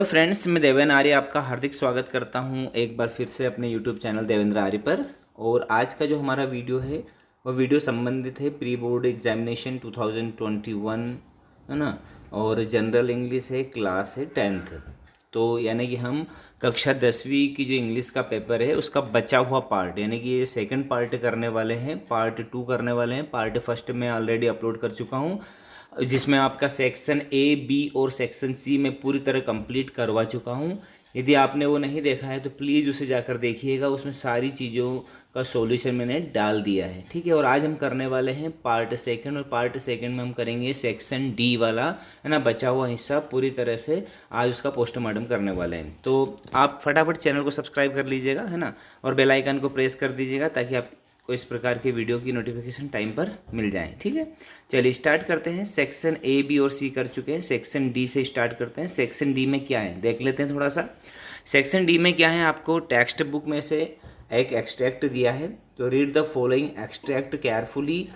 तो फ्रेंड्स, मैं देवेंद्र आर्य आपका हार्दिक स्वागत करता हूं एक बार फिर से अपने यूट्यूब चैनल देवेंद्र आर्य पर। और आज का जो हमारा वीडियो है वो वीडियो संबंधित है प्री बोर्ड एग्जामिनेशन 2021, है ना। और जनरल इंग्लिश है, क्लास है 10th। तो यानी कि हम कक्षा 10वीं की जो इंग्लिश का पेपर है उसका बचा हुआ पार्ट, यानी कि ये सेकंड पार्ट करने वाले हैं, पार्ट 2 करने वाले हैं। पार्ट फर्स्ट में ऑलरेडी अपलोड कर चुका हूँ, जिसमें आपका सेक्शन ए, बी और सेक्शन सी में पूरी तरह कंप्लीट करवा चुका हूँ। यदि आपने वो नहीं देखा है तो प्लीज़ उसे जाकर देखिएगा, उसमें सारी चीज़ों का सॉल्यूशन मैंने डाल दिया है, ठीक है। और आज हम करने वाले हैं पार्ट सेकंड, और पार्ट सेकंड में हम करेंगे सेक्शन डी वाला, है ना, बचा हुआ हिस्सा पूरी तरह से आज उसका पोस्टमार्टम करने वाले हैं। तो आप फटाफट चैनल को सब्सक्राइब कर लीजिएगा, है ना, और बेल आइकन को प्रेस कर दीजिएगा ताकि आप को इस प्रकार के वीडियो की नोटिफिकेशन टाइम पर मिल जाए, ठीक है। चलिए स्टार्ट करते हैं। सेक्शन ए, बी और सी कर चुके हैं, सेक्शन डी से स्टार्ट करते हैं। सेक्शन डी में क्या है देख लेते हैं थोड़ा सा। सेक्शन डी में क्या है, आपको टेक्स्ट बुक में से एक एक्सट्रैक्ट दिया है, तो read the following extract carefully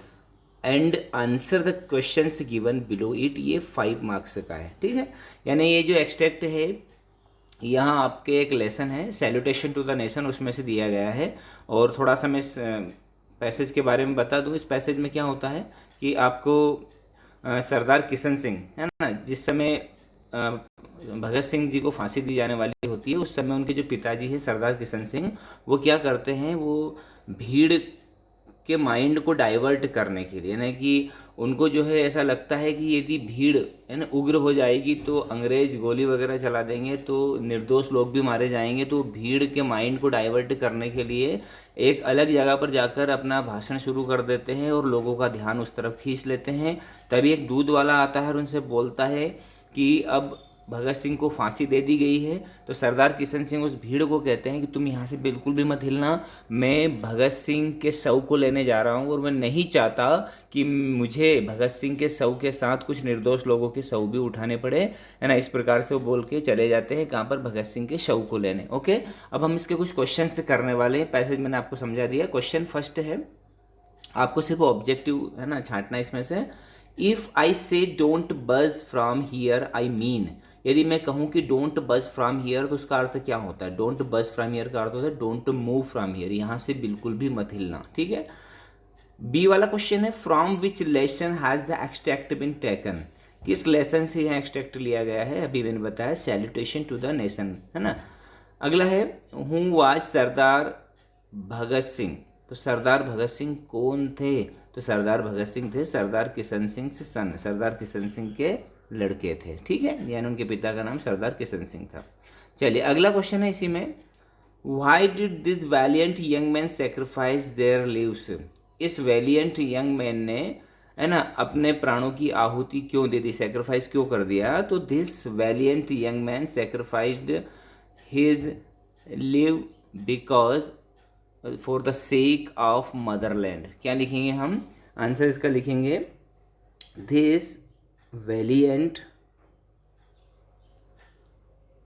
and answer the questions given below it. ये 5 मार्क्स का है, ठीक है। यानी ये जो एक्सट्रैक्ट है, यहाँ आपके एक लेसन है सैल्यूटेशन टू द नेशन, उसमें से दिया गया है। और थोड़ा सा मैं इस पैसेज के बारे में बता दूँ। इस पैसेज में क्या होता है कि आपको सरदार किशन सिंह, है ना, जिस समय भगत सिंह जी को फांसी दी जाने वाली होती है, उस समय उनके जो पिताजी हैं सरदार किशन सिंह, वो क्या करते हैं, वो भीड़ के माइंड को डाइवर्ट करने के लिए, यानी कि उनको जो है ऐसा लगता है कि यदि भीड़, है ना, उग्र हो जाएगी तो अंग्रेज गोली वगैरह चला देंगे, तो निर्दोष लोग भी मारे जाएंगे। तो भीड़ के माइंड को डाइवर्ट करने के लिए एक अलग जगह पर जाकर अपना भाषण शुरू कर देते हैं और लोगों का ध्यान उस तरफ खींच लेते हैं। तभी एक दूध वाला आता है और उनसे बोलता है कि अब भगत सिंह को फांसी दे दी गई है। तो सरदार किशन सिंह उस भीड़ को कहते हैं कि तुम यहाँ से बिल्कुल भी मत हिलना, मैं भगत सिंह के शव को लेने जा रहा हूँ और मैं नहीं चाहता कि मुझे भगत सिंह के शव के साथ कुछ निर्दोष लोगों के शव भी उठाने पड़े, है ना। इस प्रकार से वो बोल के चले जाते हैं कहाँ पर, भगत सिंह के शव को लेने। ओके, अब हम इसके कुछ क्वेश्चन करने वाले हैं। पैसेज मैंने आपको समझा दिया। क्वेश्चन फर्स्ट है, आपको सिर्फ ऑब्जेक्टिव, है ना, छांटना इसमें से। इफ़ आई से डोंट बज फ्रॉम हियर आई मीन, यदि मैं कहूँ कि डोंट बज फ्रॉम हियर तो उसका अर्थ क्या होता है। डोंट बज फ्रॉम हियर का अर्थ होता है डोंट मूव फ्रॉम हियर, यहाँ से बिल्कुल भी मत हिलना, ठीक है। बी वाला क्वेश्चन है, from which lesson has the extract been taken, किस लेसन से यह एक्सट्रैक्ट लिया गया है। अभी मैंने बताया सैल्यूटेशन टू द नेशन, है ना। अगला है, हु वाज सरदार भगत सिंह, तो सरदार भगत सिंह कौन थे। तो सरदार भगत सिंह थे सरदार किशन सिंह से सन, सरदार किशन सिंह के लड़के थे, ठीक है, यानी उनके पिता का नाम सरदार किशन सिंह था। चलिए अगला क्वेश्चन है इसी में, why did this valiant young man sacrifice their lives, इस वैलियंट यंग मैन ने, है ना, अपने प्राणों की आहुति क्यों दे दी, सेक्रीफाइस क्यों कर दिया। तो this valiant young man sacrificed his live because for the sake of Motherland. क्या लिखेंगे हम, आंसर इसका लिखेंगे, this valiant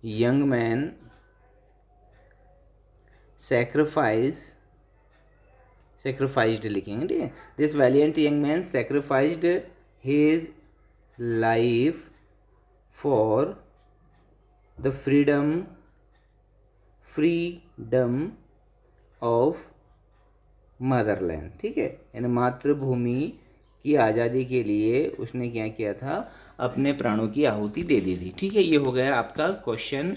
young man sacrificed लिखेंगे, ठीक है। This valiant young man sacrificed his life for the freedom of Motherland, ठीक है, यानी मातृभूमि की आज़ादी के लिए उसने क्या किया था, अपने प्राणों की आहुति दे दी थी, ठीक है। ये हो गया आपका क्वेश्चन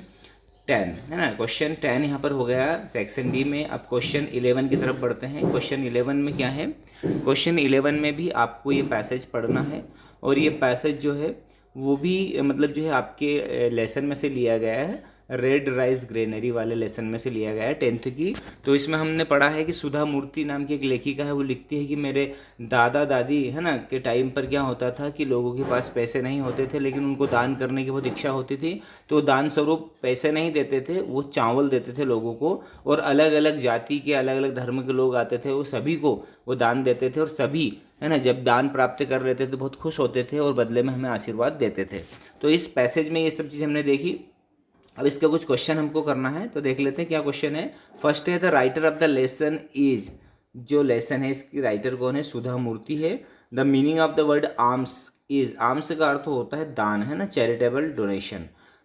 10, है ना। क्वेश्चन 10 यहाँ पर हो गया सेक्शन डी में। अब क्वेश्चन 11 की तरफ बढ़ते हैं। क्वेश्चन 11 में क्या है, क्वेश्चन 11 में भी आपको ये पैसेज पढ़ना है, और ये पैसेज जो है वो भी मतलब जो है आपके लेसन में से लिया गया है, रेड राइस ग्रेनरी वाले लेसन में से लिया गया है 10th की। तो इसमें हमने पढ़ा है कि सुधा मूर्ति नाम की एक लेखिका है, वो लिखती है कि मेरे दादा दादी, है ना, के टाइम पर क्या होता था कि लोगों के पास पैसे नहीं होते थे, लेकिन उनको दान करने की बहुत इच्छा होती थी, तो दान स्वरूप पैसे नहीं देते थे, वो चावल देते थे लोगों को। और अलग अलग जाति के, अलग अलग धर्म के लोग आते थे, वो सभी को वो दान देते थे, और सभी, है ना, जब दान प्राप्त कर लेते थे तो बहुत खुश होते थे और बदले में हमें आशीर्वाद देते थे। तो इस पैसेज में ये सब चीज़ हमने देखी। अब इसका कुछ क्वेश्चन हमको करना है, तो देख लेते हैं क्या क्वेश्चन है। फर्स्ट है, the writer of the lesson is, जो लेसन है इसकी राइटर कौन है, सुधा मूर्ति है। The meaning of the word alms is, alms का अर्थ होता है दान, है ना, charitable donation.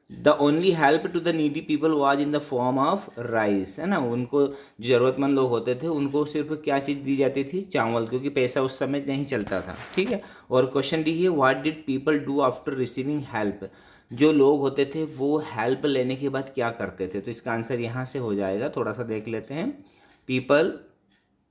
The only help to the needy people was in the form of rice, है ना। उनको जो ज़रूरतमंद लोग होते थे उनको सिर्फ क्या चीज़ दी जाती थी, चावल, क्योंकि पैसा उस समय नहीं चलता था, ठीक है। और क्वेश्चन डी है, what did people do after receiving help, जो लोग होते थे वो हेल्प लेने के बाद क्या करते थे। तो इसका आंसर यहाँ से हो जाएगा, थोड़ा सा देख लेते हैं। पीपल,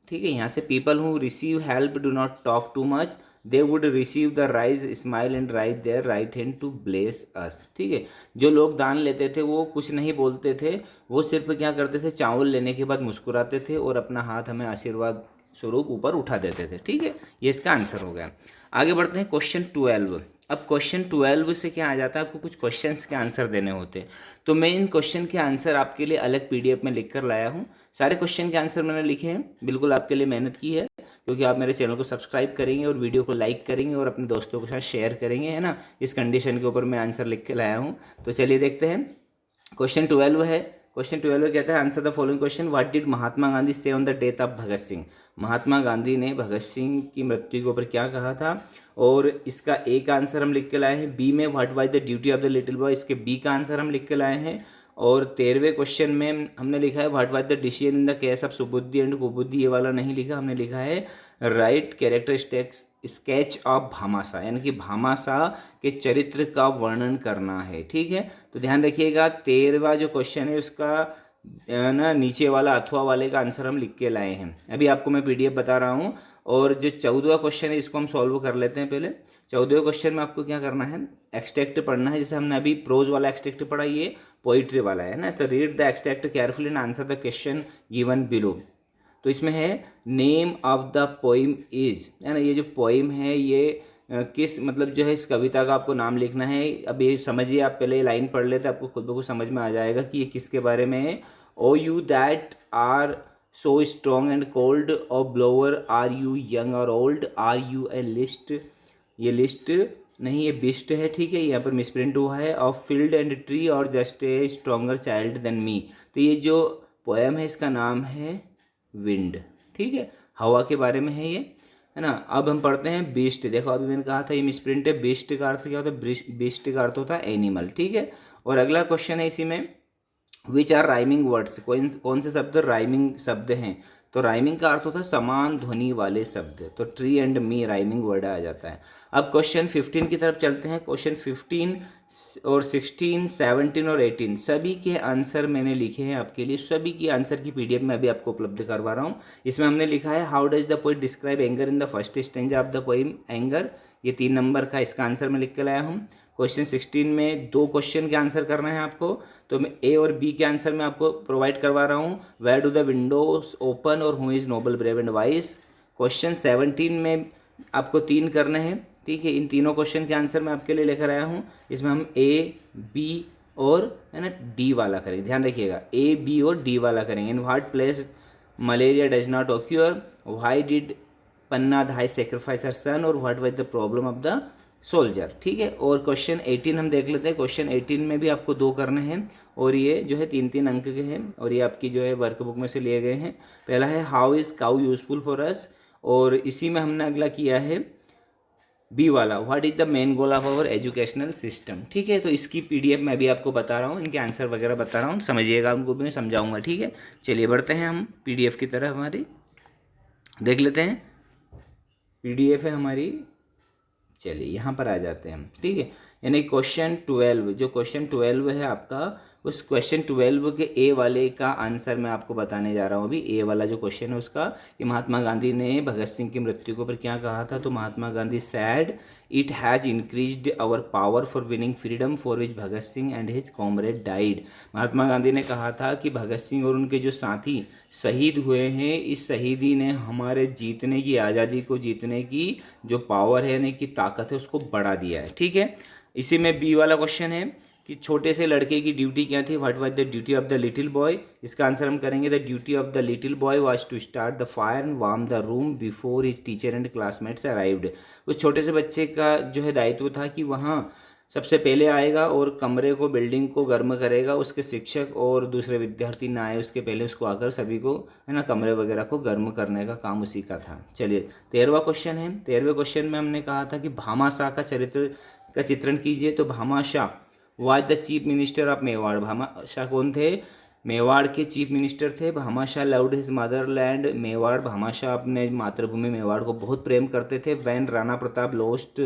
ठीक है, यहाँ से people who receive help do not talk too much, they would receive the rice smile and right their right hand to bless us, ठीक है। जो लोग दान लेते थे वो कुछ नहीं बोलते थे, वो सिर्फ क्या करते थे, चावल लेने के बाद मुस्कुराते थे और अपना हाथ हमें आशीर्वाद स्वरूप ऊपर उठा देते थे, ठीक है। ये इसका आंसर हो गया। आगे बढ़ते हैं क्वेश्चन 12। अब क्वेश्चन 12 से क्या आ जाता है, आपको कुछ क्वेश्चंस के आंसर देने होते हैं। तो मैं इन क्वेश्चन के आंसर आपके लिए अलग पीडीएफ में लिख कर लाया हूँ। सारे क्वेश्चन के आंसर मैंने लिखे हैं, बिल्कुल आपके लिए मेहनत की है, क्योंकि आप मेरे चैनल को सब्सक्राइब करेंगे और वीडियो को लाइक करेंगे और अपने दोस्तों के साथ शेयर करेंगे, है ना। इस कंडीशन के ऊपर मैं आंसर लिख के लाया हूँ। तो चलिए देखते हैं। क्वेश्चन 12 है। क्वेश्चन 12 कहता है, answer the following question, what did Mahatma Gandhi say on the death of Bhagat Singh. Mahatma Gandhi ने भगत सिंह की मृत्यु के ऊपर क्या कहा था। और इसका ए का आंसर हम लिख के लाए हैं। बी में what was the duty of the little boy, इसके बी का आंसर हम लिख के लाए हैं। और 13वें क्वेश्चन में हमने लिखा है what was the decision in the case of Subuddhi and Kubuddhi, ये वाला नहीं लिखा, हमने लिखा है write characteristics sketch of Bhamashah, यानी कि भामाशाह के चरित्र का वर्णन करना है, ठीक है। तो ध्यान रखिएगा 13वां जो क्वेश्चन है उसका ना नीचे वाला अथवा वाले का आंसर हम लिख के लाए हैं। अभी आपको मैं पीडीएफ बता रहा हूँ। और जो 14वां क्वेश्चन है इसको हम सॉल्व कर लेते हैं पहले। 14वें क्वेश्चन में आपको क्या करना है, एक्सट्रैक्ट पढ़ना है। जैसे हमने अभी प्रोज वाला एक्सट्रैक्ट पढ़ा, ये पोइट्री वाला है ना। तो read the extract carefully and answer the question given below. तो इसमें है name of the poem is, है ना। ये जो पोइम है ये किस मतलब जो है इस कविता का आपको नाम लिखना है। अब ये समझिए, आप पहले लाइन पढ़ लेते आपको खुद ब खुद समझ में आ जाएगा कि ये किसके बारे में है। O you that are so strong and cold, O blower are you young or old, are you a list, ये लिस्ट नहीं ये बिस्ट है, ठीक है, यहाँ पर मिसप्रिंट हुआ है। ऑफ फील्ड एंड ट्री और just a stronger child than me. तो ये जो पोएम है इसका नाम है विंड, ठीक है, हवा के बारे में है ये, है ना। अब हम पढ़ते हैं बीस्ट। देखो अभी मैंने कहा था ये मिसप्रिंट है। बीस्ट का अर्थ क्या होता है, बीस्ट का अर्थ होता है एनिमल, ठीक है। और अगला क्वेश्चन है इसी में, विच आर राइमिंग वर्ड्स, कौन से शब्द राइमिंग शब्द हैं। तो राइमिंग का अर्थ होता है समान ध्वनि वाले शब्द। तो tree and me rhyming word आ जाता है। अब क्वेश्चन 15 की तरफ चलते हैं। क्वेश्चन 15 और 16, 17 और 18 सभी के आंसर मैंने लिखे हैं आपके लिए। सभी की आंसर की पीडीएफ में अभी आपको उपलब्ध करवा रहा हूँ। इसमें हमने लिखा है how does the poet describe anger in the first stanza of the poem anger, ये 3 नंबर का इसका आंसर मैं लिख के लाया हूँ। क्वेश्चन 16 में 2 क्वेश्चन के आंसर करना है आपको, तो मैं ए और बी के आंसर में आपको प्रोवाइड करवा रहा हूँ। Where do the windows open और who is noble brave and wise. Question 17 में आपको 3 करने हैं, ठीक है। इन तीनों क्वेश्चन के आंसर मैं आपके लिए लेकर आया हूँ। इसमें हम ए बी और है ना डी वाला करेंगे, ध्यान रखिएगा, ए बी और डी वाला करेंगे। In what place malaria does not occur, why did Panna Dhai sacrifice her son, और what was the problem of the soldier, ठीक है। और क्वेश्चन 18 हम देख लेते हैं। क्वेश्चन 18 में भी आपको 2 करने हैं और ये जो है 3-3 अंक के हैं और ये आपकी जो है वर्कबुक में से लिए गए हैं। पहला है how is cow useful for us, और इसी में हमने अगला किया है बी वाला, what is the main goal of our educational system, ठीक है। तो इसकी पीडीएफ मैं भी आपको बता रहा हूँ, इनके आंसर वगैरह बता रहा हूँ, समझिएगा, उनको भी मैं समझाऊंगा, ठीक है। चलिए बढ़ते हैं हम पीडीएफ की तरह। हमारी देख लेते हैं, पीडीएफ है हमारी, चलिए यहाँ पर आ जाते हैं हम, ठीक है। यानी क्वेश्चन 12, जो क्वेश्चन 12 है आपका, उस क्वेश्चन 12 के ए वाले का आंसर मैं आपको बताने जा रहा हूँ अभी। ए वाला जो क्वेश्चन है उसका, कि महात्मा गांधी ने भगत सिंह की मृत्यु के ऊपर क्या कहा था। तो Mahatma Gandhi said it has increased our power for winning freedom for which Bhagat Singh and his comrade died. Mahatma Gandhi ने कहा था कि भगत सिंह और उनके जो साथी शहीद हुए हैं, इस शहीदी ने हमारे जीतने की, आज़ादी को जीतने की जो पावर है, यानी कि ताकत है, उसको बढ़ा दिया है, ठीक है। इसी में बी वाला क्वेश्चन है कि छोटे से लड़के की ड्यूटी क्या थी, what was the duty of the little boy. इसका आंसर हम करेंगे the duty of the little boy was to start the fire and warm the room before his teacher and classmates arrived. उस छोटे से बच्चे का जो है दायित्व था कि वहाँ सबसे पहले आएगा और कमरे को, बिल्डिंग को गर्म करेगा। उसके शिक्षक और दूसरे विद्यार्थी ना आए उसके पहले उसको आकर सभी को, है ना, कमरे वगैरह को गर्म करने का काम उसी का था। चलिए 13वां क्वेश्चन है। 13वें क्वेश्चन में हमने कहा था कि भामाशाह का चरित्र का चित्रण कीजिए। तो Bhamashah was the chief minister of Mewar, Bhamashah कौन थे? मेवाड़ के चीफ मिनिस्टर थे। Bhamashah loved his motherland Mewar, Bhamashah अपने मातृभूमि मेवाड़ को बहुत प्रेम करते थे। When Rana Pratap lost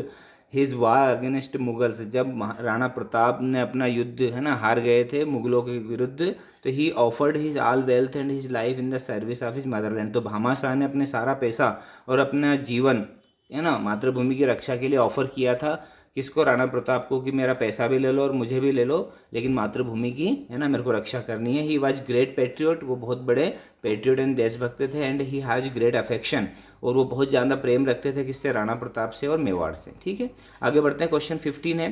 his war against Mughals, जब राणा प्रताप ने अपना युद्ध है ना हार गए थे मुगलों के विरुद्ध, तो ही offered his all wealth and his life in the service of his Motherland, तो भामाशाह ने अपने सारा पैसा और अपना जीवन है ना मातृभूमि की रक्षा के लिए ऑफर किया था। किसको? राणा प्रताप को, कि मेरा पैसा भी ले लो और मुझे भी ले लो, लेकिन मातृभूमि की है ना मेरे को रक्षा करनी है। ही वॉज ग्रेट पेट्रियोट, वो बहुत बड़े पेट्रियोट एंड देशभक्त थे। And he has great affection, और वो बहुत ज़्यादा प्रेम रखते थे किससे? राणा प्रताप से और मेवाड़ से। ठीक है, आगे बढ़ते हैं। क्वेश्चन 15 है।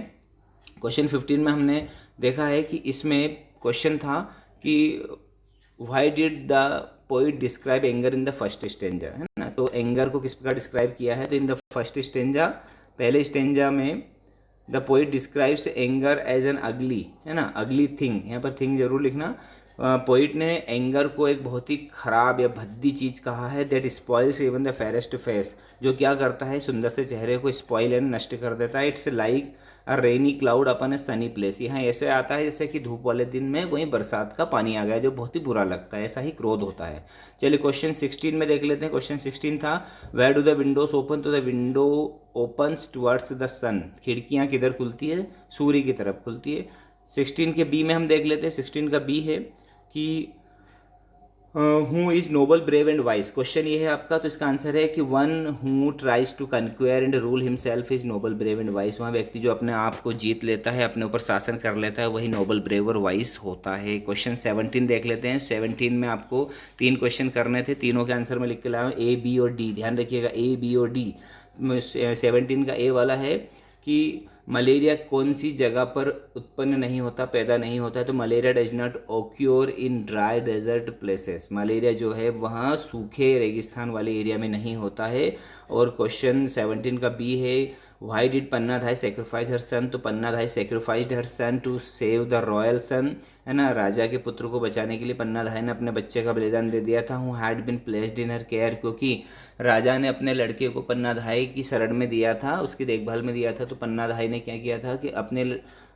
क्वेश्चन 15 में हमने देखा है कि इसमें क्वेश्चन था कि why did the poet describe anger in the first stanza, है ना। तो एंगर को किस प्रकार डिस्क्राइब किया है? तो इन द फर्स्ट स्टेंजा, पहले स्टेंजा में the poet describes anger as an ugly, है ना, अगली थिंग, यहाँ पर थिंग जरूर लिखना। पोइट ने एंगर को एक बहुत ही खराब या भद्दी चीज़ कहा है। That spoils even the fairest face, जो क्या करता है? सुंदर से चेहरे को स्पॉइल एंड नष्ट कर देता है। It's like a rainy cloud upon A Sunny place, यहाँ ऐसे आता है जैसे कि धूप वाले दिन में कोई बरसात का पानी आ गया, जो बहुत ही बुरा लगता है, ऐसा ही क्रोध होता है। चलिए क्वेश्चन 16 में देख लेते हैं। क्वेश्चन 16 था where do the windows open, तो the window opens towards the sun, खिड़कियाँ किधर खुलती है? सूर्य की तरफ खुलती है। 16 के बी में हम देख लेते हैं। 16 का बी है कि who is noble brave and wise, question ये है आपका, तो इसका आंसर है कि one who tries to conquer and rule himself is noble brave and wise, वहाँ व्यक्ति जो अपने आप को जीत लेता है, अपने ऊपर शासन कर लेता है, वही नोबल ब्रेव और वाइज होता है। क्वेश्चन 17 देख लेते हैं। 17 में आपको 3 क्वेश्चन करने थे, तीनों के आंसर में लिख के लाया हूँ A, B और D, ध्यान रखिएगा A, B और D। 17 का A वाला है कि मलेरिया कौन सी जगह पर उत्पन्न नहीं होता, पैदा नहीं होता है? तो malaria does not occur in dry desert places, malaria जो है वहाँ सूखे रेगिस्तान वाले एरिया में नहीं होता है। और क्वेश्चन 17 का बी है why did Pannadhai sacrifice her son, तो Pannadhai sacrificed her son to save the royal son, है ना, राजा के पुत्र को बचाने के लिए पन्नाधाय ने अपने बच्चे का बलिदान दे दिया था। हूँ had been placed in her care, क्योंकि राजा ने अपने लड़के को पन्नाधाय की शरण में दिया था, उसकी देखभाल में दिया था, तो पन्नाधाय ने क्या किया था कि अपने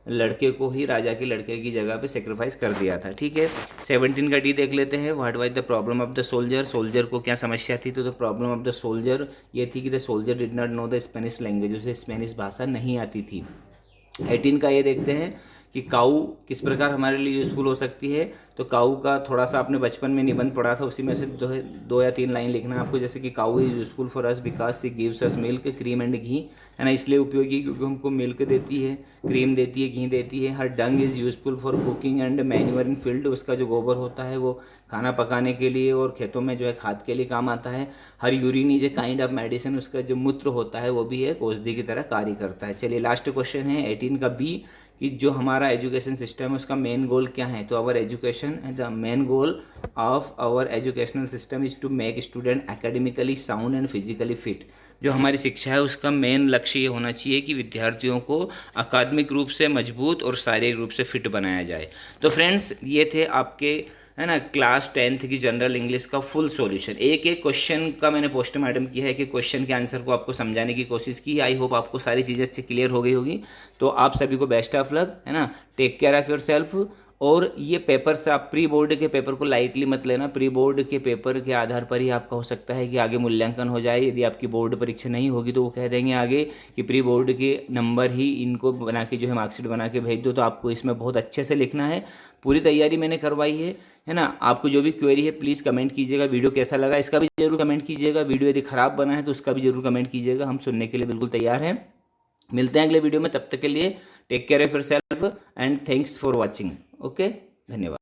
लड़के को ही राजा के लड़के की जगह पे सेक्रीफाइस कर दिया था। ठीक है, 17 का डी देख लेते हैं। What was the problem of the soldier, soldier को क्या समस्या थी? तो the problem of the soldier ये थी कि the soldier did not know the Spanish language, उसे स्पेनिश भाषा नहीं आती थी। 18 का ये देखते हैं कि काऊ किस प्रकार हमारे लिए यूज़फुल हो सकती है। तो काऊ का थोड़ा सा आपने बचपन में निबंध पढ़ा था, उसी में से दो या तीन लाइन लिखना है आपको, जैसे कि cow is useful for us because she gives us milk cream and ghee, है ना, इसलिए उपयोगी क्योंकि हमको मिल्क देती है, क्रीम देती है, घी देती है। Her dung is useful for cooking and manure in field, उसका जो गोबर होता है वो खाना पकाने के लिए और खेतों में जो है खाद के लिए काम आता है। Her urine is a kind of medicine, उसका जो मूत्र होता है वो भी एक औषधि की तरह कार्य करता है। चलिए लास्ट क्वेश्चन है 18 का बी कि जो हमारा एजुकेशन सिस्टम है उसका मेन गोल क्या है? तो our education, the main goal of our educational system is to make student academically sound and physically fit. जो हमारी शिक्षा है उसका मेन लक्ष्य ये होना चाहिए कि विद्यार्थियों को अकादमिक रूप से मजबूत और शारीरिक रूप से फिट बनाया जाए। तो फ्रेंड्स ये थे आपके, है ना, क्लास 10th की जनरल इंग्लिश का फुल सॉल्यूशन। एक एक क्वेश्चन का मैंने पोस्टमार्टम किया है कि क्वेश्चन के आंसर को आपको समझाने की कोशिश की। आई होप आपको सारी चीज़ें अच्छे क्लियर हो गई होगी। तो आप सभी को बेस्ट ऑफ लक, है ना, take care of yourself. और ये पेपर से आप प्री बोर्ड के पेपर को लाइटली मत लेना। प्री बोर्ड के पेपर के आधार पर ही आपका हो सकता है कि आगे मूल्यांकन हो जाए। यदि आपकी बोर्ड परीक्षा नहीं होगी तो वो कह देंगे आगे कि प्री बोर्ड के नंबर ही इनको बना के जो है मार्कशीट बना के भेज दो। तो आपको इसमें बहुत अच्छे से लिखना है। पूरी तैयारी मैंने करवाई है ना। आपको जो भी क्वेरी है प्लीज़ कमेंट कीजिएगा। वीडियो कैसा लगा इसका भी जरूर कमेंट कीजिएगा। वीडियो यदि ख़राब बना है तो उसका भी जरूर कमेंट कीजिएगा। हम सुनने के लिए बिल्कुल तैयार हैं। मिलते हैं अगले वीडियो में, तब तक के लिए take care of yourself and thanks for watching. Okay, धन्यवाद।